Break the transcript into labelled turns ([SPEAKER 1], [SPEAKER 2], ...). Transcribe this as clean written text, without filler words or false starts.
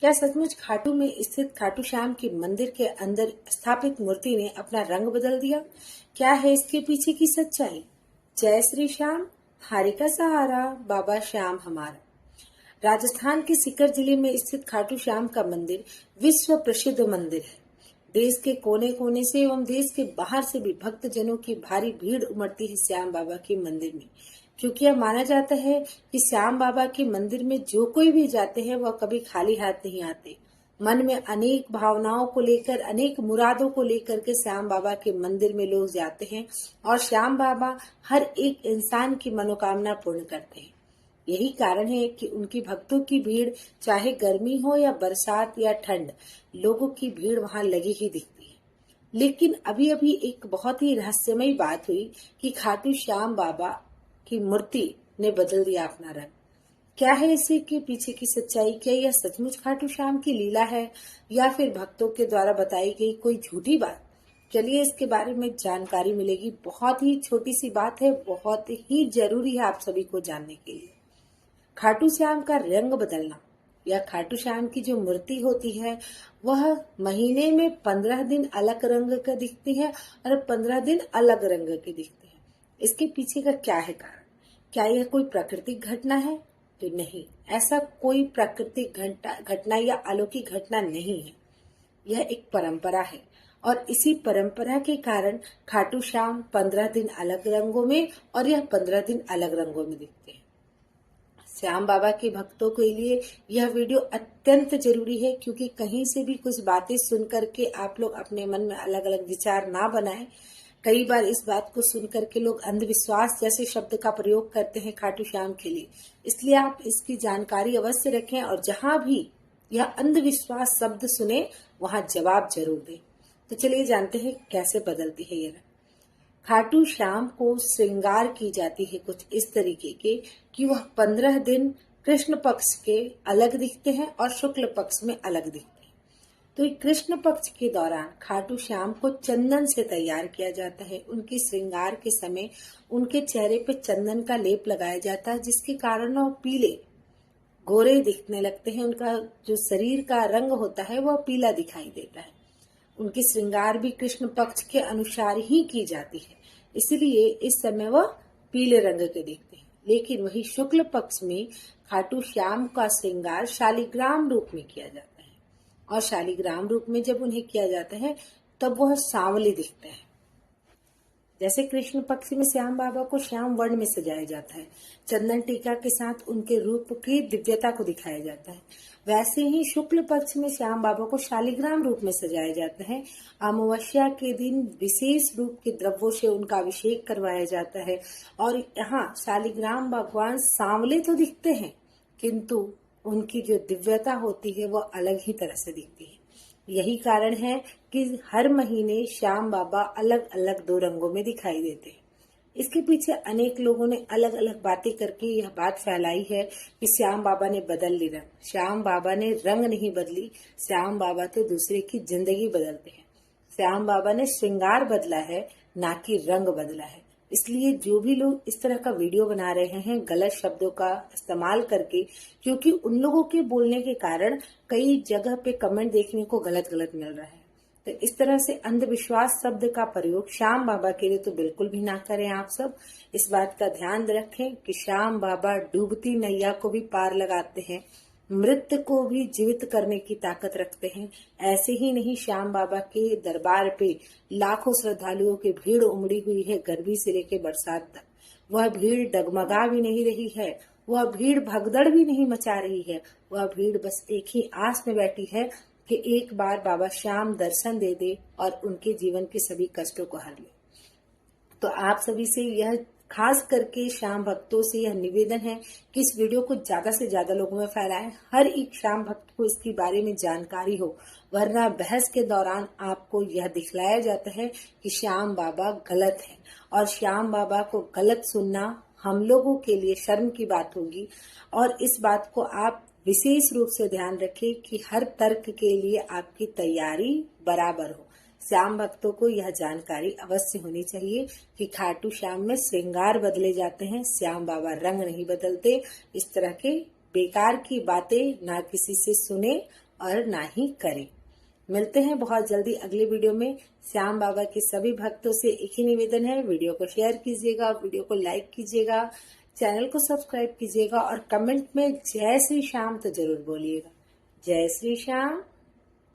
[SPEAKER 1] क्या सचमुच खाटू में स्थित खाटू श्याम के मंदिर के अंदर स्थापित मूर्ति ने अपना रंग बदल दिया? क्या है इसके पीछे की सच्चाई? जय श्री श्याम, हारी का सहारा, बाबा श्याम हमारा। राजस्थान के सीकर जिले में स्थित खाटू श्याम का मंदिर विश्व प्रसिद्ध मंदिर है। देश के कोने कोने से एवं देश के बाहर से भी भक्त जनों की भारी भीड़ उमड़ती है श्याम बाबा के मंदिर में, क्योंकि यह माना जाता है कि श्याम बाबा के मंदिर में जो कोई भी जाते हैं वह कभी खाली हाथ नहीं आते। मन में अनेक भावनाओं को लेकर, अनेक मुरादों को लेकर के श्याम बाबा के मंदिर में लोग जाते हैं और श्याम बाबा हर एक इंसान की मनोकामना पूर्ण करते हैं। यही कारण है कि उनकी भक्तों की भीड़, चाहे गर्मी हो या बरसात या ठंड, लोगों की भीड़ वहां लगी ही दिखती है। लेकिन अभी अभी एक बहुत ही रहस्यमयी बात हुई कि खाटू श्याम बाबा की मूर्ति ने बदल दिया अपना रंग। क्या है इसी के पीछे की सच्चाई? क्या यह सचमुच खाटू श्याम की लीला है या फिर भक्तों के द्वारा बताई गई कोई झूठी बात? चलिए इसके बारे में जानकारी मिलेगी। बहुत ही छोटी सी बात है, बहुत ही जरूरी है आप सभी को जानने के लिए। खाटू श्याम का रंग बदलना या खाटू श्याम की जो मूर्ति होती है वह महीने में 15 दिन अलग रंग का दिखती है और 15 दिन अलग रंग के दिखते हैं। इसके पीछे का क्या है कारण? क्या यह कोई प्राकृतिक घटना है? तो नहीं, ऐसा कोई प्राकृतिक घटना या अलौकिक घटना नहीं है। यह एक परंपरा है और इसी परंपरा के कारण खाटू श्याम 15 दिन अलग रंगों में और यह 15 दिन अलग रंगों में दिखते हैं। श्याम बाबा के भक्तों के लिए यह वीडियो अत्यंत जरूरी है, क्योंकि कहीं से भी कुछ बातें सुन करके आप लोग अपने मन में अलग अलग विचार ना बनाएं। कई बार इस बात को सुन करके लोग अंधविश्वास जैसे शब्द का प्रयोग करते हैं खाटू श्याम के लिए, इसलिए आप इसकी जानकारी अवश्य रखें और जहां भी यह अंधविश्वास शब्द सुने वहां जवाब जरूर दें। तो चलिए जानते हैं कैसे बदलती है यह। खाटू श्याम को श्रृंगार की जाती है कुछ इस तरीके के कि वह 15 दिन कृष्ण पक्ष के अलग दिखते हैं और शुक्ल पक्ष में अलग दिखते हैं। तो कृष्ण पक्ष के दौरान खाटू श्याम को चंदन से तैयार किया जाता है। उनकी श्रृंगार के समय उनके चेहरे पे चंदन का लेप लगाया जाता है, जिसके कारण वह पीले गोरे दिखने लगते हैं। उनका जो शरीर का रंग होता है वह पीला दिखाई देता है। उनकी श्रृंगार भी कृष्ण पक्ष के अनुसार ही की जाती है, इसलिए इस समय वह पीले रंग के दिखते हैं। लेकिन वही शुक्ल पक्ष में खाटू श्याम का श्रृंगार शालिग्राम रूप में किया जाता है और शालिग्राम रूप में जब उन्हें किया जाता है तब वह सांवले दिखते हैं। जैसे कृष्ण पक्ष में श्याम बाबा को श्याम वर्ण में सजाया जाता है, चंदन टीका के साथ उनके रूप की दिव्यता को दिखाया जाता है, वैसे ही शुक्ल पक्ष में श्याम बाबा को शालिग्राम रूप में सजाया जाता है। अमावस्या के दिन विशेष रूप के द्रव्यों से उनका अभिषेक करवाया जाता है और यहाँ शालिग्राम भगवान सांवले तो दिखते हैं, किंतु उनकी जो दिव्यता होती है वो अलग ही तरह से दिखती है। यही कारण है कि हर महीने श्याम बाबा अलग अलग 2 रंगों में दिखाई देते हैं। इसके पीछे अनेक लोगों ने अलग अलग बातें करके यह बात फैलाई है कि श्याम बाबा ने बदल ली रंग। श्याम बाबा ने रंग नहीं बदली, श्याम बाबा तो दूसरे की जिंदगी बदलते हैं। श्याम बाबा ने श्रृंगार बदला है, ना कि रंग बदला है। इसलिए जो भी लोग इस तरह का वीडियो बना रहे हैं गलत शब्दों का इस्तेमाल करके, क्योंकि उन लोगों के बोलने के कारण कई जगह पे कमेंट देखने को गलत गलत मिल रहा है, तो इस तरह से अंधविश्वास शब्द का प्रयोग श्याम बाबा के लिए तो बिल्कुल भी ना करें। आप सब इस बात का ध्यान रखें कि श्याम बाबा डूबती नैया को भी पार लगाते हैं, मृत को भी जीवित करने की ताकत रखते हैं। ऐसे ही नहीं, श्याम बाबा के दरबार पे लाखों श्रद्धालुओं की भीड़ उमड़ी हुई है गर्मी से लेकर बरसात तक। वह भीड़ डगमगा भी नहीं रही है, वह भीड़ भगदड़ भी नहीं मचा रही है, वह भीड़ बस एक ही आस में बैठी है कि एक बार बाबा श्याम दर्शन दे दे और उनके जीवन के सभी कष्टों को हर ले। तो आप सभी से यह खास करके श्याम भक्तों से यह निवेदन है कि इस वीडियो को ज्यादा से ज्यादा लोगों में फैलाएं। हर एक श्याम भक्त को इसके बारे में जानकारी हो, वरना बहस के दौरान आपको यह दिखलाया जाता है कि श्याम बाबा गलत है और श्याम बाबा को गलत सुनना हम लोगों के लिए शर्म की बात होगी। और इस बात को आप विशेष रूप से ध्यान रखें कि हर तर्क के लिए आपकी तैयारी बराबर हो। श्याम भक्तों को यह जानकारी अवश्य होनी चाहिए कि खाटू श्याम में श्रृंगार बदले जाते हैं, श्याम बाबा रंग नहीं बदलते। इस तरह के बेकार की बातें ना किसी से सुने और ना ही करें। मिलते हैं बहुत जल्दी अगले वीडियो में। श्याम बाबा के सभी भक्तों से एक ही निवेदन है, वीडियो को शेयर कीजिएगा, वीडियो को लाइक कीजिएगा, चैनल को सब्सक्राइब कीजिएगा और कमेंट में जय श्री श्याम तो जरूर बोलिएगा। जय श्री श्याम।